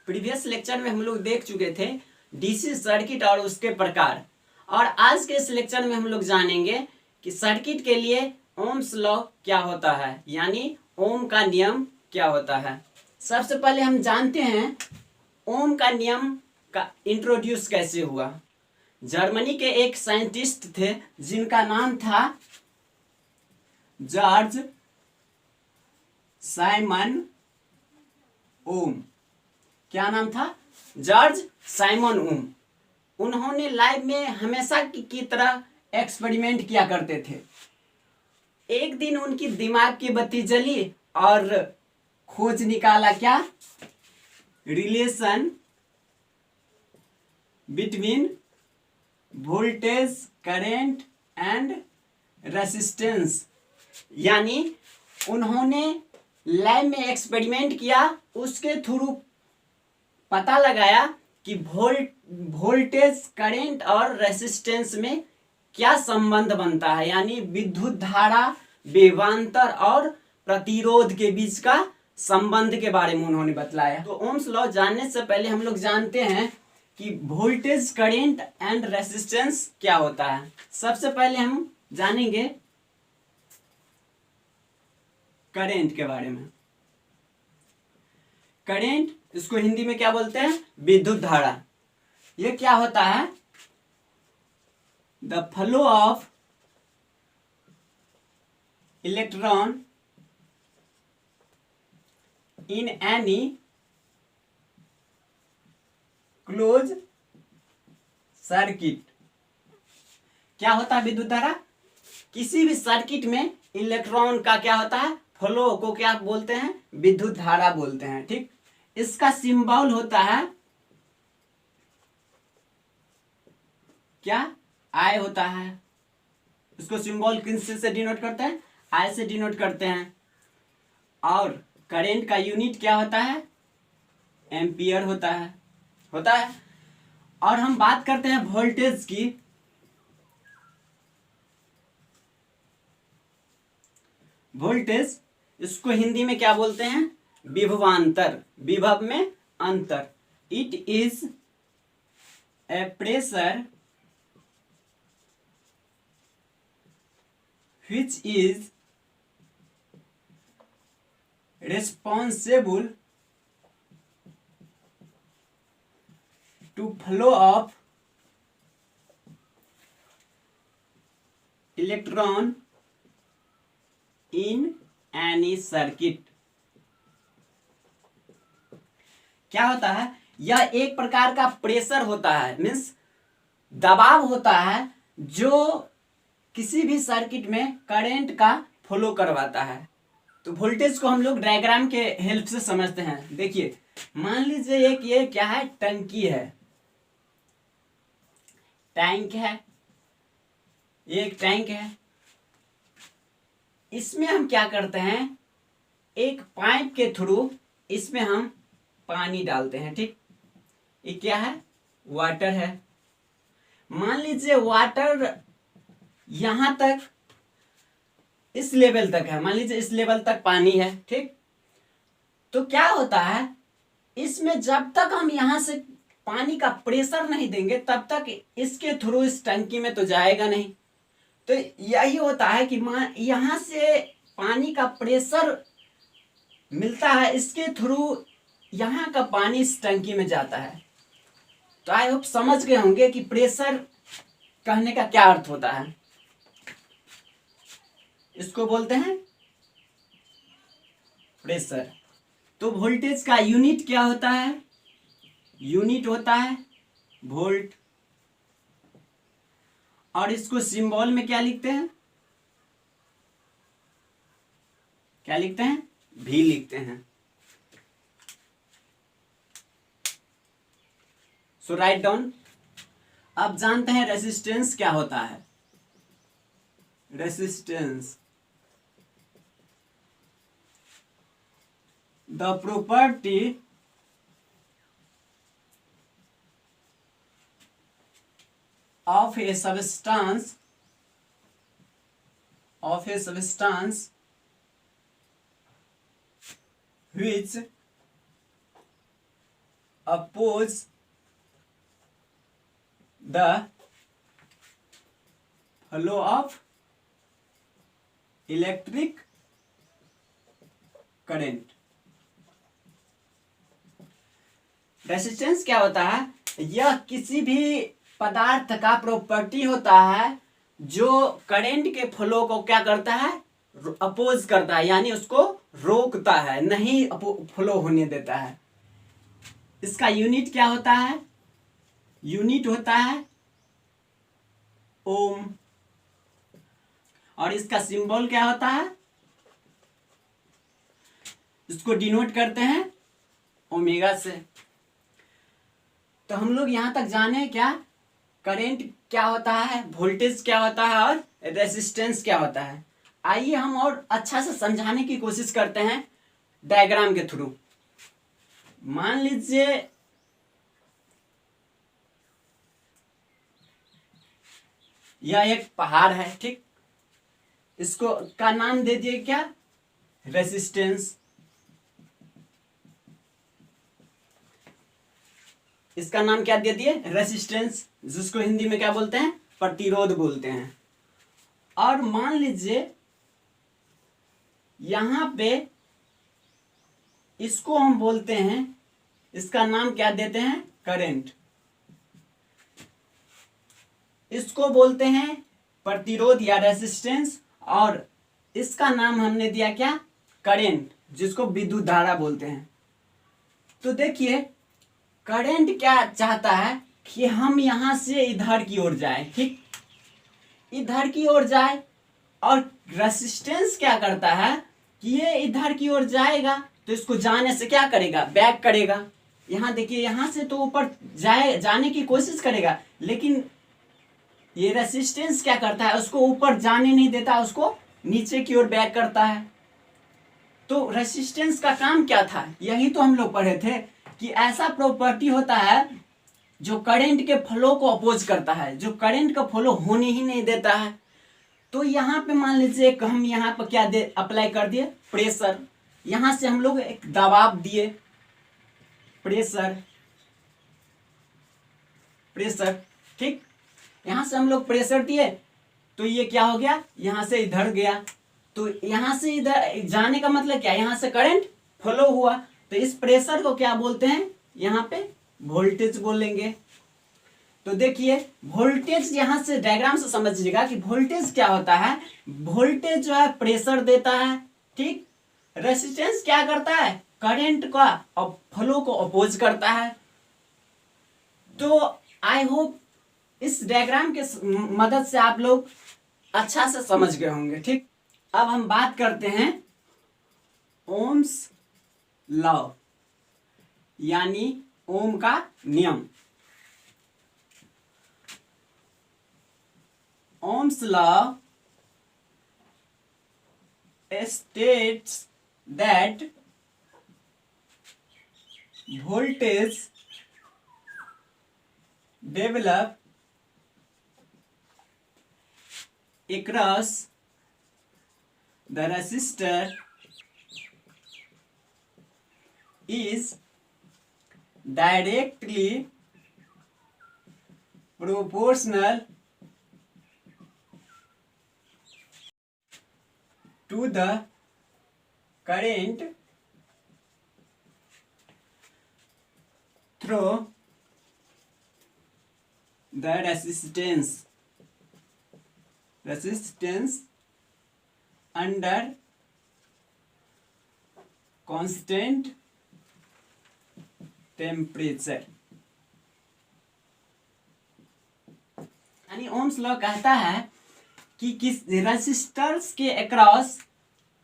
Previous lecture में हम लोग देख चुके थे डीसी सर्किट और उसके प्रकार, और आज के इस लेक्चर में हम लोग जानेंगे कि सर्किट के लिए ओम्स लॉ क्या होता है, यानी ओम का नियम क्या होता है। सबसे पहले हम जानते हैं ओम का नियम का इंट्रोड्यूस कैसे हुआ। जर्मनी के एक साइंटिस्ट थे जिनका नाम था जॉर्ज साइमन ओम। क्या नाम था? जॉर्ज साइमन ओम। उन्होंने लाइव में हमेशा की तरह एक्सपेरिमेंट किया करते थे। एक दिन उनकी दिमाग की बत्ती जली और खोज निकाला क्या? Relation between voltage current and resistance. यानी उन्होंने लैब में एक्सपेरिमेंट किया, उसके थ्रू पता लगाया कि वोल्टेज करेंट और रेसिस्टेंस में क्या संबंध बनता है, यानी विद्युत धारा, विभवांतर और प्रतिरोध के बीच का संबंध के बारे में उन्होंने बतलाया। तो ओम्स लॉ जानने से पहले हम लोग जानते हैं कि वोल्टेज करेंट एंड रेसिस्टेंस क्या होता है। सबसे पहले हम जानेंगे करेंट के बारे में। करेंट, इसको हिंदी में क्या बोलते हैं? विद्युत धारा। ये क्या होता है? The flow of electron in any close circuit. क्या होता है विद्युत धारा? किसी भी सर्किट में इलेक्ट्रॉन का क्या होता है? फ्लो को क्या बोलते हैं? विद्युत धारा बोलते हैं। ठीक, इसका सिंबल होता है क्या? आई होता है। इसको सिंबल किन से डिनोट करते हैं? आई से डिनोट करते हैं। और करंट का यूनिट क्या होता है? एम्पियर होता है। और हम बात करते हैं वोल्टेज की। वोल्टेज, इसको हिंदी में क्या बोलते हैं? विभवांतर। विभव में अंतर। It is a pressure which is responsible to flow of electron in any circuit। क्या होता है? यह एक प्रकार का प्रेशर होता है, मीन्स दबाव होता है, जो किसी भी सर्किट में करंट का फ्लो करवाता है। तो वोल्टेज को हम लोग डायग्राम के हेल्प से समझते हैं। देखिए, मान लीजिए एक ये क्या है? टंकी है, टैंक है, ये एक टैंक है। इसमें हम क्या करते हैं? एक पाइप के थ्रू इसमें हम पानी डालते हैं। ठीक, ये क्या है? वाटर है। मान लीजिए वाटर यहां तक, इस लेवल तक है। मान लीजिए इस लेवल तक पानी है। ठीक, तो क्या होता है, इसमें जब तक हम यहां से पानी का प्रेशर नहीं देंगे तब तक इसके थ्रू इस टंकी में तो जाएगा नहीं। तो यही होता है कि यहां से पानी का प्रेशर मिलता है, इसके थ्रू यहां का पानी इस टंकी में जाता है। तो आई होप समझ गए होंगे कि प्रेशर कहने का क्या अर्थ होता है। इसको बोलते हैं प्रेशर। तो वोल्टेज का यूनिट क्या होता है? यूनिट होता है वोल्ट। और इसको सिंबल में क्या लिखते हैं? क्या लिखते हैं? भी लिखते हैं। सो राइट डाउन। अब जानते हैं रेजिस्टेंस क्या होता है। Resistance, the property of a substance which oppose the flow of electric current. Resistance क्या होता है? यह किसी भी पदार्थ का प्रॉपर्टी होता है जो करंट के फ्लो को क्या करता है? अपोज करता है, यानी उसको रोकता है, नहीं फ्लो होने देता है। इसका यूनिट क्या होता है? यूनिट होता है ओम। और इसका सिंबल क्या होता है? इसको डिनोट करते हैं ओमेगा से। तो हम लोग यहां तक जाने क्या करंट क्या होता है, वोल्टेज क्या होता है और रेजिस्टेंस क्या होता है। आइए हम और अच्छा से समझाने की कोशिश करते हैं डायग्राम के थ्रू। मान लीजिए यह एक पहाड़ है, ठीक। इसको का नाम दे दिए क्या? रेजिस्टेंस। इसका नाम क्या दे दिए? रेजिस्टेंस, जिसको हिंदी में क्या बोलते हैं? प्रतिरोध बोलते हैं। और मान लीजिए यहां पे इसको हम बोलते हैं, इसका नाम क्या देते हैं? करंट। इसको बोलते हैं प्रतिरोध या रेजिस्टेंस, और इसका नाम हमने दिया क्या? करंट, जिसको विद्युत धारा बोलते हैं। तो देखिए करंट क्या चाहता है कि हम यहां से इधर की ओर जाए, ठीक, इधर की ओर जाए। और रेजिस्टेंस क्या करता है कि ये इधर की ओर जाएगा तो इसको जाने से क्या करेगा? बैक करेगा। यहां देखिए, यहां से तो ऊपर जाने की कोशिश करेगा, लेकिन ये रेजिस्टेंस क्या करता है? उसको ऊपर जाने नहीं देता, उसको नीचे की ओर बैक करता है। तो रेजिस्टेंस का काम क्या था? यही तो हम लोग पढ़े थे कि ऐसा प्रॉपर्टी होता है जो करंट के फ्लो को अपोज करता है, जो करंट का फ्लो होने ही नहीं देता है। तो यहाँ पे मान लीजिए हम यहाँ पर क्या दे अप्लाई कर दिए? प्रेशर। यहां से हम लोग एक दबाव दिए, प्रेशर, प्रेशर, ठीक। यहां से हम लोग प्रेशर दिए तो ये क्या हो गया? यहां से इधर गया। तो यहां से इधर जाने का मतलब क्या? यहां से करंट फ्लो हुआ। तो इस प्रेशर को क्या बोलते हैं? यहां पे वोल्टेज बोलेंगे। तो देखिए वोल्टेज, यहां से डायग्राम से समझिएगा कि वोल्टेज क्या होता है। वोल्टेज जो है प्रेशर देता है, ठीक। रेजिस्टेंस क्या करता है? करंट का फ्लो को अपोज करता है। तो आई होप इस डायग्राम के मदद से आप लोग अच्छा से समझ गए होंगे, ठीक। अब हम बात करते हैं ओम्स लॉ, यानी ओम का नियम। Ohm's law states that voltage develop across the resistor is directly proportional to the current through the resistance under constant temperature। यानी ओम्स लॉ कहता है कि किस रेसिस्टर्स के अक्रॉस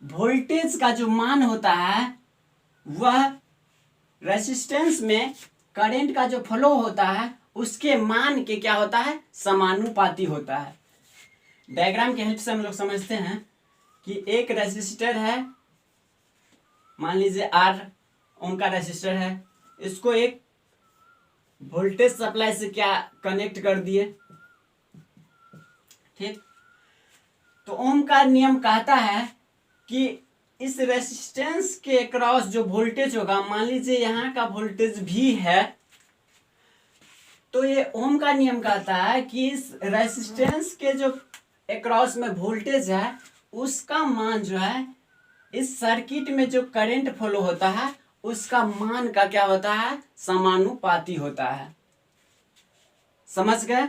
वोल्टेज का जो मान होता है वह रेसिस्टेंस में करंट का जो फ्लो होता है उसके मान के क्या होता है? समानुपाती होता है। डायग्राम के हेल्प से हम लोग समझते हैं कि एक रेसिस्टर है, मान लीजिए R ओम का रेसिस्टर है। इसको एक वोल्टेज सप्लाई से क्या कनेक्ट कर दिए, ठीक। तो ओम का नियम कहता है कि इस रेसिस्टेंस के क्रॉस जो वोल्टेज होगा, मान लीजिए यहाँ का वोल्टेज भी है, तो ये ओम का नियम कहता है कि इस रेसिस्टेंस के जो अक्रॉस में वोल्टेज है उसका मान जो है इस सर्किट में जो करंट फ्लो होता है उसका मान का क्या होता है, समानुपाती होता है। समझ गए?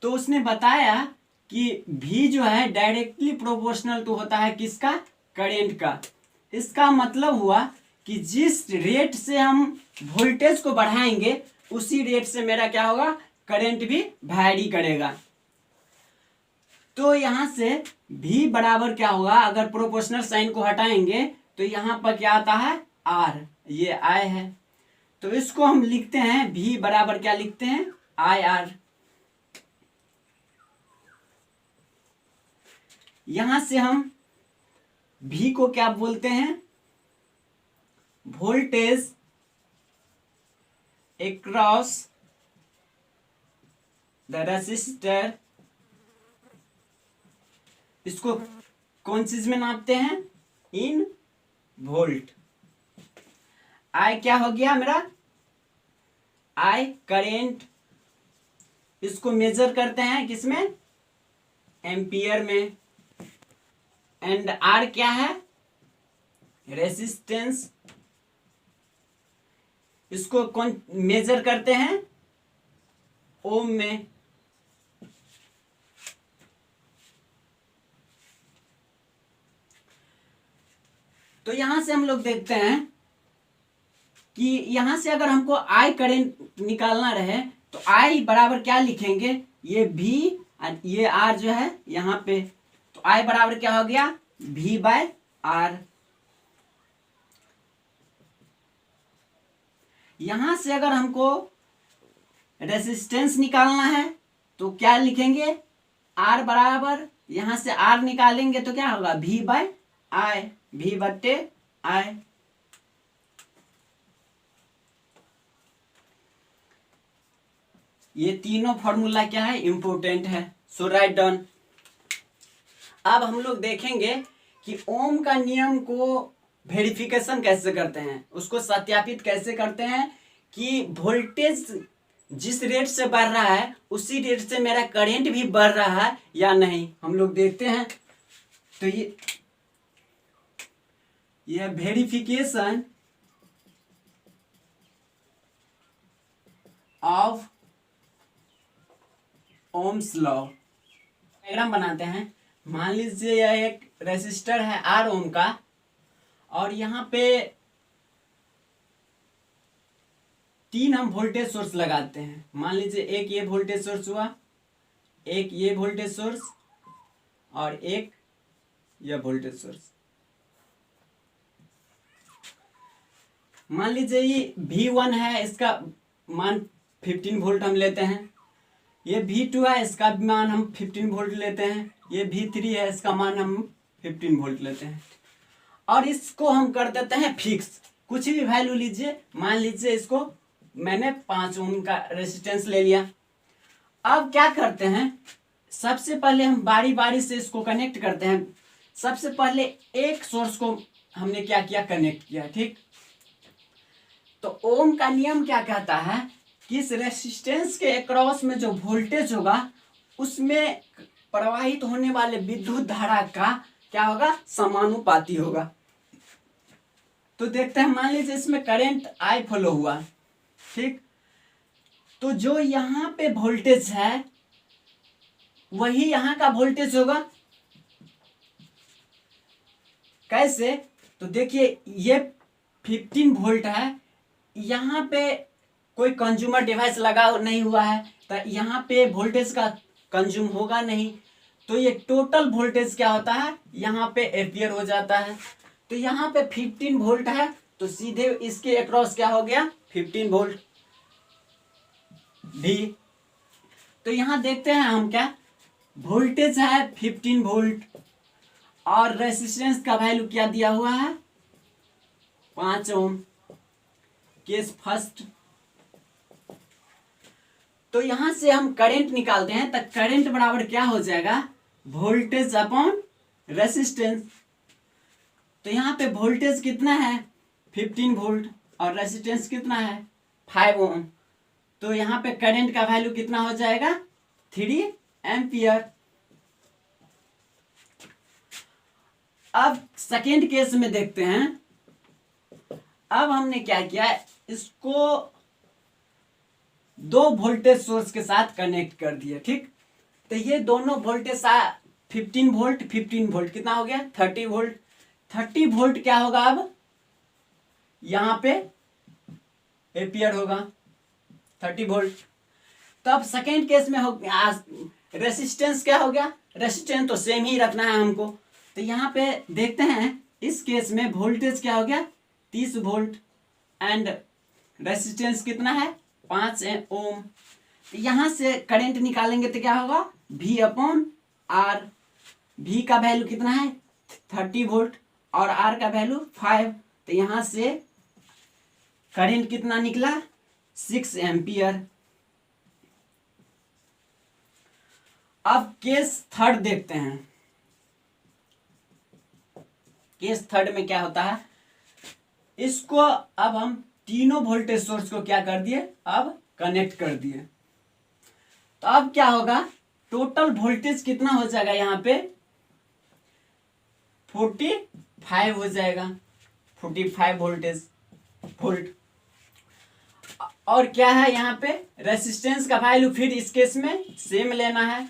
तो उसने बताया कि V जो है डायरेक्टली प्रोपोर्शनल तो होता है किसका, करंट का। इसका मतलब हुआ कि जिस रेट से हम वोल्टेज को बढ़ाएंगे उसी रेट से मेरा क्या होगा, करंट भी वैरी करेगा। तो यहां से V बराबर क्या होगा, अगर प्रोपोर्शनल साइन को हटाएंगे तो यहां पर क्या आता है, R, ये I है। तो इसको हम लिखते हैं V बराबर क्या लिखते हैं, IR। यहां से हम V को क्या बोलते हैं, वोल्टेज अक्रॉस द रेसिस्टर। इसको कौन चीज में नापते हैं, इन वोल्ट। आई क्या हो गया मेरा, आई करेंट। इसको मेजर करते हैं किसमें, एम्पियर में। एंड आर क्या है, रेसिस्टेंस। इसको कौन मेजर करते हैं, ओम में। तो यहां से हम लोग देखते हैं कि यहां से अगर हमको आई करंट निकालना रहे तो आई बराबर क्या लिखेंगे, ये भी ये आर जो है यहां पे, तो आई बराबर क्या हो गया, V बाय आर। यहां से अगर हमको रेसिस्टेंस निकालना है तो क्या लिखेंगे, आर बराबर, यहां से आर निकालेंगे तो क्या होगा, V बाय आई, V बट्टे आई। ये तीनों फॉर्मूला क्या है, इंपोर्टेंट है, सो राइट डाउन। अब हम लोग देखेंगे कि ओम का नियम को वेरिफिकेशन कैसे करते हैं, उसको सत्यापित कैसे करते हैं कि वोल्टेज जिस रेट से बढ़ रहा है उसी रेट से मेरा करंट भी बढ़ रहा है या नहीं, हम लोग देखते हैं। तो ये verification of Ohm's law. Diagram बनाते हैं। मान लीजिए यह एक रेसिस्टर है R ओम का, और यहाँ पे 3 हम वोल्टेज सोर्स लगाते हैं। मान लीजिए एक ये वोल्टेज सोर्स हुआ, एक ये वोल्टेज सोर्स, और एक यह वोल्टेज सोर्स। मान लीजिए ये V1 है, इसका मान 15 वोल्ट हम लेते हैं। ये V2 है, इसका मान हम 15 वोल्ट लेते हैं। ये V3 है, इसका मान हम 15 वोल्ट लेते हैं। और इसको हम कर देते हैं फिक्स, कुछ भी वैल्यू लीजिए। मान लीजिए इसको मैंने 5 ओम का रेजिस्टेंस ले लिया। अब क्या करते हैं, सबसे पहले हम बारी बारी से इसको कनेक्ट करते हैं। सबसे पहले एक सोर्स को हमने क्या किया, कनेक्ट किया, ठीक। तो ओम का नियम क्या कहता है कि इस रेसिस्टेंस के अक्रॉस में जो वोल्टेज होगा उसमें प्रवाहित होने वाले विद्युत धारा का क्या होगा, समानुपाती होगा। तो देखते हैं, मान लीजिए इसमें करंट आई फ्लो हुआ, ठीक। तो जो यहां पे वोल्टेज है वही यहां का वोल्टेज होगा। कैसे, तो देखिए ये 15 वोल्ट है, यहाँ पे कोई कंज्यूमर डिवाइस लगा नहीं हुआ है, तो यहाँ पे वोल्टेज का कंज्यूम होगा नहीं। तो ये टोटल वोल्टेज क्या होता है, यहाँ पे एम्पियर हो जाता है। तो यहाँ पे 15 वोल्ट है, तो सीधे इसके अक्रॉस क्या हो गया, 15 वोल्ट भी। तो यहाँ देखते हैं हम, क्या वोल्टेज है 15 वोल्ट, और रेसिस्टेंस का वैल्यू क्या दिया हुआ है, 5 ओम। Case first. तो यहां से हम करंट निकालते हैं, तो करंट बराबर क्या हो जाएगा, वोल्टेज अपॉन रेसिस्टेंस। तो यहाँ पे वोल्टेज कितना है 15 वोल्ट और रेजिस्टेंस कितना है 5 ओम। तो यहाँ पे करंट का वैल्यू कितना हो जाएगा 3 एम्पियर। अब सेकेंड केस में देखते हैं। अब हमने क्या किया, इसको 2 वोल्टेज सोर्स के साथ कनेक्ट कर दिया। ठीक, तो ये दोनों वोल्टेज 15 वोल्ट 15 वोल्ट कितना हो गया 30 वोल्ट। 30 वोल्ट क्या होगा अब यहां पे एम्पियर होगा 30 वोल्ट। तो अब सेकेंड केस में हो रेसिस्टेंस क्या हो गया, रेसिस्टेंस तो सेम ही रखना है हमको। तो यहाँ पे देखते हैं इस केस में वोल्टेज क्या हो गया 30 वोल्ट एंड रेसिस्टेंस कितना है 5 ओम। तो यहाँ से करंट निकालेंगे तो क्या होगा V अपॉन आर। V का वैल्यू कितना है 30 वोल्ट और R का वैल्यू 5। तो यहाँ से करंट कितना निकला 6 एम्पियर। अब केस थर्ड देखते हैं। केस थर्ड में क्या होता है, इसको अब हम तीनों वोल्टेज सोर्स को क्या कर दिए अब कनेक्ट कर दिए। तो अब क्या होगा टोटल वोल्टेज कितना हो जाएगा यहाँ पे 45 हो जाएगा 45 वोल्ट। और क्या है यहाँ पे रेसिस्टेंस का वैल्यू फिर इस केस में सेम लेना है।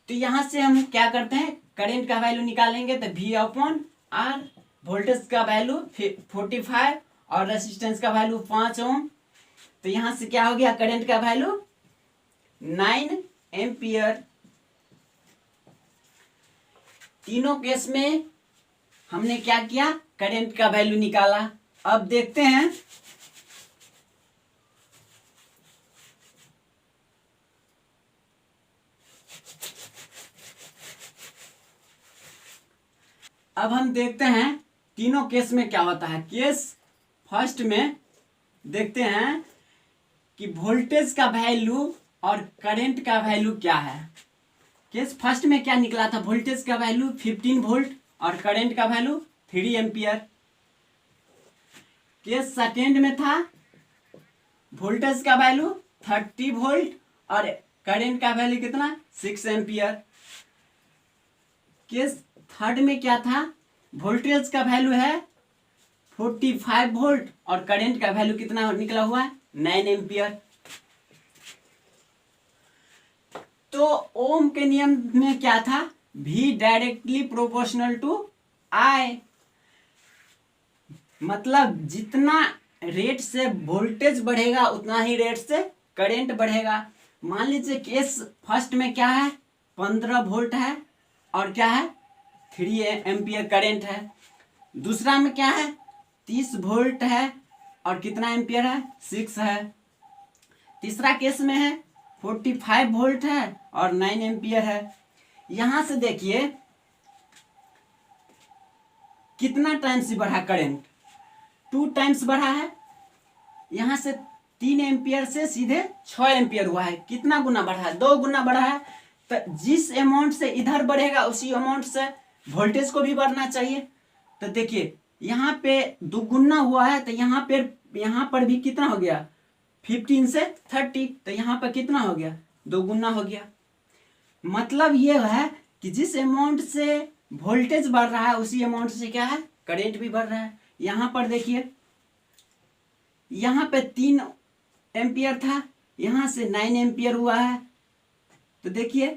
तो यहां से हम क्या करते हैं करंट का वैल्यू निकालेंगे तो V अपॉन आर, वोल्टेज का वैल्यू 45 और रेसिस्टेंस का वैल्यू 5 ओम। तो यहां से क्या हो गया करंट का वैल्यू 9 एम्पियर। तीनों केस में हमने क्या किया करंट का वैल्यू निकाला। अब देखते हैं अब हम देखते हैं तीनों केस में क्या होता है। केस फर्स्ट में देखते हैं कि वोल्टेज का वैल्यू और करंट का वैल्यू क्या है। केस फर्स्ट में क्या निकला था वोल्टेज का वैल्यू 15 वोल्ट और करंट का वैल्यू 3 एम्पियर। केस सेकेंड में था वोल्टेज का वैल्यू 30 वोल्ट और करंट का वैल्यू कितना 6 एम्पियर। केस थर्ड में क्या था वोल्टेज का वैल्यू है 45 वोल्ट और करंट का वैल्यू कितना निकला हुआ है 9 एम्पियर। तो ओम के नियम में क्या था V directly proportional to I, मतलब जितना रेट से वोल्टेज बढ़ेगा उतना ही रेट से करंट बढ़ेगा। मान लीजिए केस फर्स्ट में क्या है 15 वोल्ट है और क्या है 3 एम्पियर करंट है। दूसरा में क्या है 30 वोल्ट है और कितना एम्पियर है 6 है। तीसरा केस में है 45 वोल्ट है और 9 एम्पियर है। यहां से देखिए कितना टाइम्स बढ़ा करंट 2 टाइम्स बढ़ा है। यहां से 3 एम्पियर से सीधे 6 एम्पियर हुआ है। कितना गुना बढ़ा है 2 गुना बढ़ा है। तो जिस अमाउंट से इधर बढ़ेगा उसी अमाउंट से वोल्टेज को भी बढ़ना चाहिए। तो देखिए यहाँ पे 2 गुना हुआ है तो यहाँ पर भी कितना हो गया 15 से 30। तो यहाँ पर कितना हो गया 2 गुना हो गया। मतलब ये है कि जिस अमाउंट से वोल्टेज बढ़ रहा है उसी अमाउंट से क्या है करंट भी बढ़ रहा है। यहाँ पर देखिए यहाँ पे 3 एम्पियर था यहाँ से 9 एम्पियर हुआ है। तो देखिए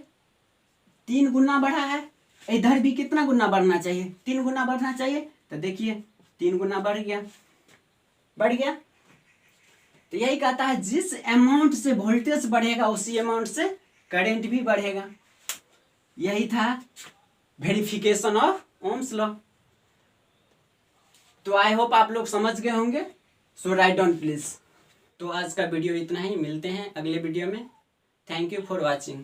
3 गुना बढ़ा है। इधर भी कितना गुना बढ़ना चाहिए 3 गुना बढ़ना चाहिए। तो देखिए 3 गुना बढ़ गया। तो यही कहता है जिस अमाउंट से वोल्टेज बढ़ेगा उसी अमाउंट से करंट भी बढ़ेगा। यही था वेरिफिकेशन ऑफ ओम्स लॉ। तो आई होप आप लोग समझ गए होंगे। सो राइट डाउन प्लीज। तो आज का वीडियो इतना ही, मिलते हैं अगले वीडियो में। Thank you for watching.